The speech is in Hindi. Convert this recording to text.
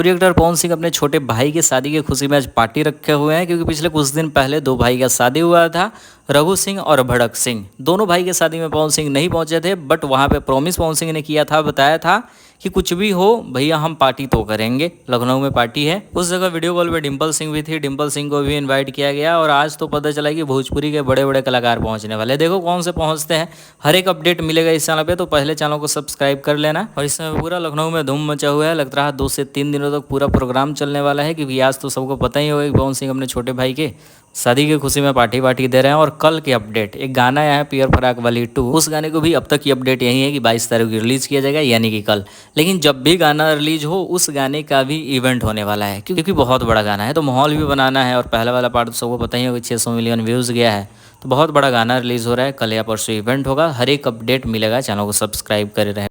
भोजपुरी एक्टर पवन सिंह अपने छोटे भाई की शादी की खुशी में आज पार्टी रखे हुए हैं, क्योंकि पिछले कुछ दिन पहले दो भाई का शादी हुआ था, रघु सिंह और भड़क सिंह। दोनों भाई की शादी में पवन सिंह नहीं पहुंचे थे, बट वहां पे प्रॉमिस पवन सिंह ने किया था, बताया था कि कुछ भी हो भैया हम पार्टी तो करेंगे। लखनऊ में पार्टी है। उस जगह वीडियो कॉल पे डिम्पल सिंह भी थी, डिम्पल सिंह को भी इनवाइट किया गया। और आज तो पता चला कि भोजपुरी के बड़े बड़े कलाकार पहुंचने वाले। देखो कौन से पहुंचते हैं, हर एक अपडेट मिलेगा इस चैनल पे, तो पहले चैनल को सब्सक्राइब कर लेना। और इस समय पूरा लखनऊ में धूम मचा हुआ है, लगता है 2 से 3 दिनों तक पूरा प्रोग्राम चलने वाला है, क्योंकि आज तो सबको पता ही होगा कि पवन सिंह अपने छोटे भाई के शादी की खुशी में पार्टी वार्टी दे रहे हैं। और कल की अपडेट, एक गाना आया है पियर फराक वाली 2, उस गाने को भी अब तक की अपडेट यही है कि 22 तारीख को रिलीज किया जाएगा, यानी कि कल। लेकिन जब भी गाना रिलीज हो उस गाने का भी इवेंट होने वाला है, क्योंकि बहुत बड़ा गाना है तो माहौल भी बनाना है। और पहला वाला पार्ट तो सबको पता ही होगा 600 मिलियन व्यूज़ गया है, तो बहुत बड़ा गाना रिलीज हो रहा है। कल या परसों इवेंट होगा, हर एक अपडेट मिलेगा, चैनल को सब्सक्राइब करे रहे।